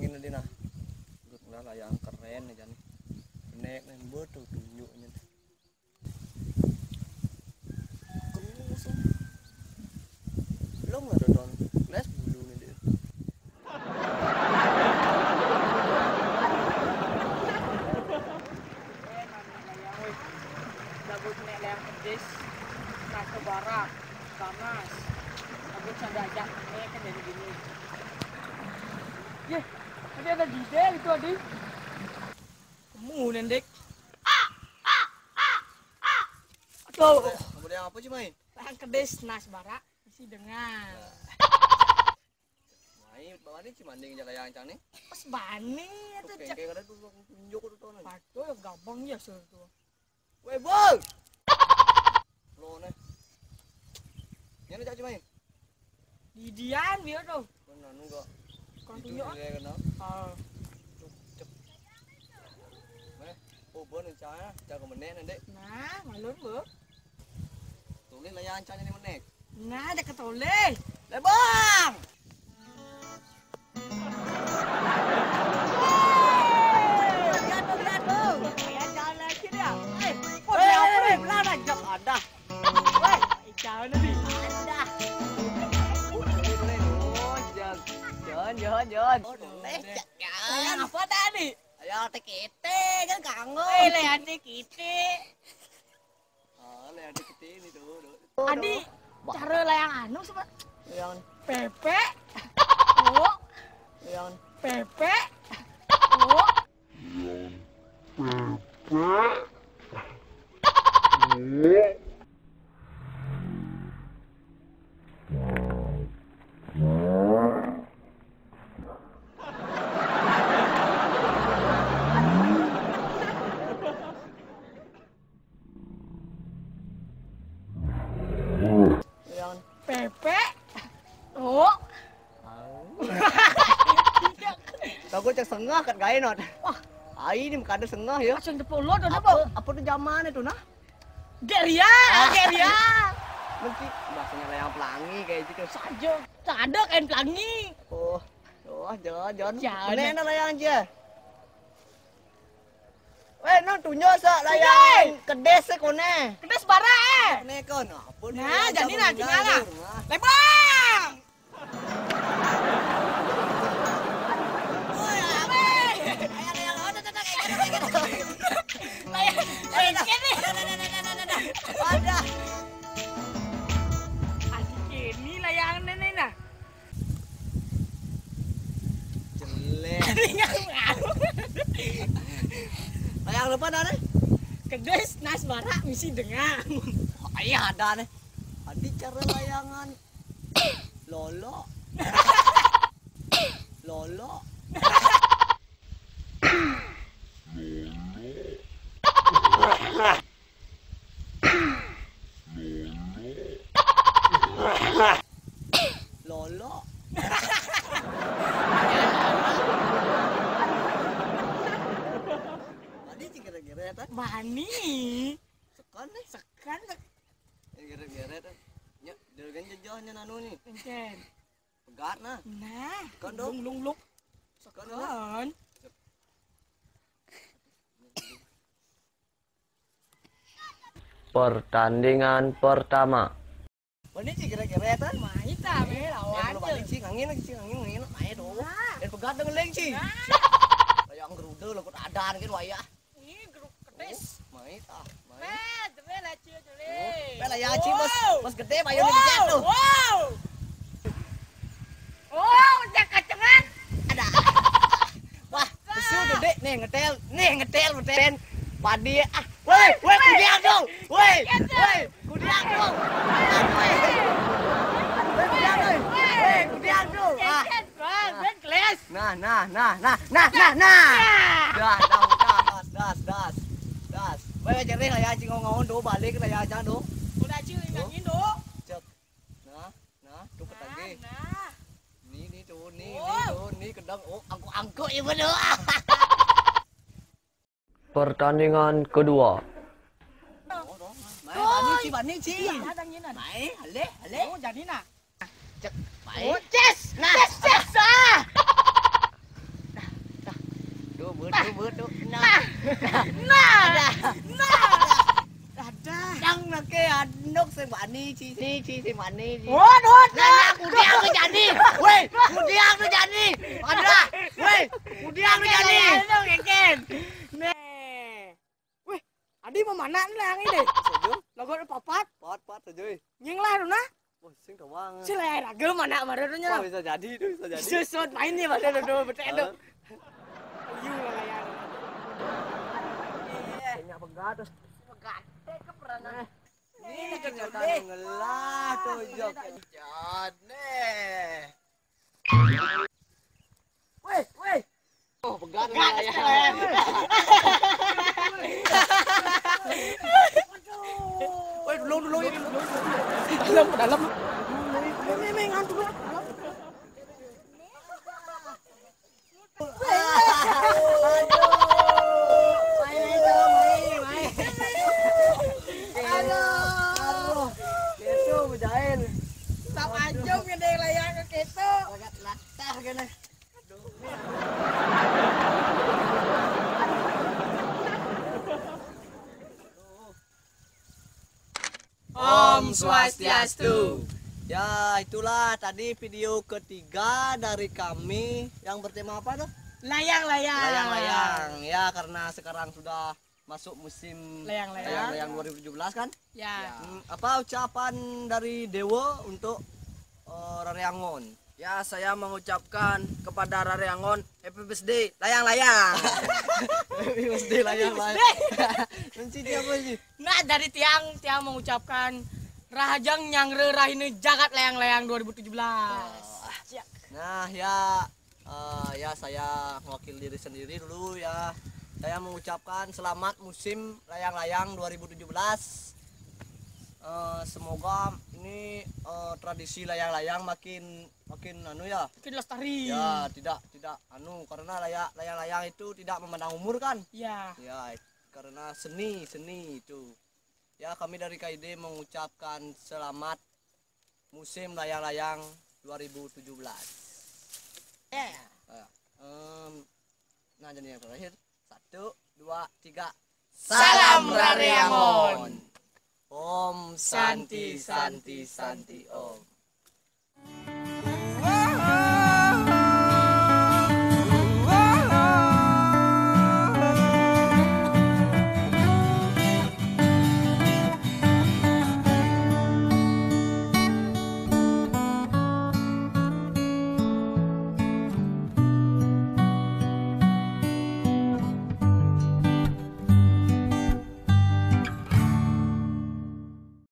gini deh nah. Guna layang keren nih jan. Nek nen betul tunjuknya. Kelus. Belum ada don. Les bulu nih dia. Dapat nek layang pedes, rasa barak, panas. Dapat sadajak nek kan jadi gini. Ye, tadi ada didel itu adi. Kamu nendek. Aduh, Kemudian apa sih main? layang kedes nas barak isi dengan. Main bawa nih cimanding jalan yang cang nih. Pas bani itu cak. Kayak ada tuh tunjuk tuh nih. Pakai gampang ya sur tuh. Weh bang. Lo nih. Ini cak main. Didian dia tuh. Mana nunggu. Kan Itu tunjuk. dia kenal. Cep. Oh bon cah, cah ke menek nanti. Nah, malun bu. Tulis layang cah ini menek. Nah, ada ketoleh. Le bang. Lihat tuh. Kayak jalan lagi dia. Kok dia apa nih? Belanda jam ada. Woi, ikan nih. Ada. Jon. Yang apa tadi? Ayo tekete kan kangen. Lihat kita. Le ada kete ini tuh. Adi, cara layang anu sama Layang, Pepe. Oh, layang. Pepe. Oh. Layang. Pepe. Oh. Tahu cak sengah kat gaya not. Wah, ai ni muka ada sengah ya. Langsung tepulot udah apa? Apa tuh zaman itu nah? Geria. Mesti bahasanya layang pelangi kayak gitu. Saja. Tak ada kain pelangi. Oh, Jon. Jangan. Mana layang aja. Weh, no tunjuk sa layang kedes kone. Kedes bara Kone kon. Apa ni? Nah, jadi nah tinggal lah. Lebang. Ada. Adik ini layangan nenek nah. Jelek. Tinggal Layang depan ada. kedes nas bara misi dengan. Iya ada nih. Adi cara layangan. Lolo. Lolo. Adi kira-kira ta? Bani. Sekan nih. Sekan Kira-kira ta. Nya, dengan jejahnya nanu nih. Encen. Pegat nah. Nah, Sekan dong. lung. Sekan dong. Kan. Pertandingan pertama. Ini sih kira-kira ta. Main ta me lawan. Belum balik sih ngangin lagi sih ngangin main tuh. Dan pegat dengan leng sih. Layang geruda lah kok adan gitu waya. Ini grup kedes. Main tah. Main. Jele lah jele. Bela ya ci bos gede bayu nih jet tuh. Wow. Oh, udah kacengan. Ada. Wah, besul gede nih ngetel beten. Padi ah. Woi, kudiang dong. Woi, kudiang dong. Kudiang dong. Ah. Ben kelas. Nah. Das. Woi, cari lah ya cing ngomong do balik lah ya cang do. Udah cium ngangin do. Cek. Nah, tuh ketagi. Nah. Nih kedang angko ya bener. Pertandingan kedua. Bani ci. Ada nginan. Mai, hale. Oh, jadi nah. Cek. Mai. Oh, ces. Nah, Ces ah. betul. Nah. Ada. Đăng là cái nốc xem bạn đi chi xem bạn đi. Hốt. Nah, kudiang tu jadi. Weh, kudiang tu jadi. Ada. Weh, kudiang tu jadi. Itu ngeken. Nih. Wih, adi mau mana lang ini? Logo papat. Pot saja. Nyeng lah dong nah. Wah, sing tawang. Sila raga mana marahnya. Wah, bisa jadi tu, bisa jadi. Susut main nih pada dodo betul. Ayu lah ya. Banyak pegat. Gede keperanan. Ini kenyataan ngelah tu jok. Jadi. Weh. Oh, pegat ya. Weh, dulu ya. Dalam. Memang ngantuk lah. Tao aja gede layang ke keto. Latah gini. Om Swastiastu. Ya, itulah tadi video ketiga dari kami yang bertema apa tuh? Layang-layang. Layang-layang. Ya, karena sekarang sudah masuk musim Layang-layang. layang 2017 kan? Ya. Apa ucapan dari Dewo untuk Rareangon? Ya, saya mengucapkan kepada Rareangon Happy Birthday layang-layang. Happy birthday layang-layang. Kunci dia apa sih? Nah, dari tiang mengucapkan Rahajang Nyangre Rahine Jagat Layang-layang 2017. Nah, ya saya mewakili diri sendiri dulu ya. Saya mengucapkan selamat musim layang-layang 2017. Semoga ini tradisi layang-layang makin anu ya. Makin lestari. Ya, tidak anu karena layang-layang itu tidak memandang umur kan? Ya. Ya, karena seni itu. Ya, kami dari KID mengucapkan selamat musim layang-layang 2017. Ya. Nah, jadi yang terakhir 1, 2, 3. Salam Rareangon. Om Santi Om.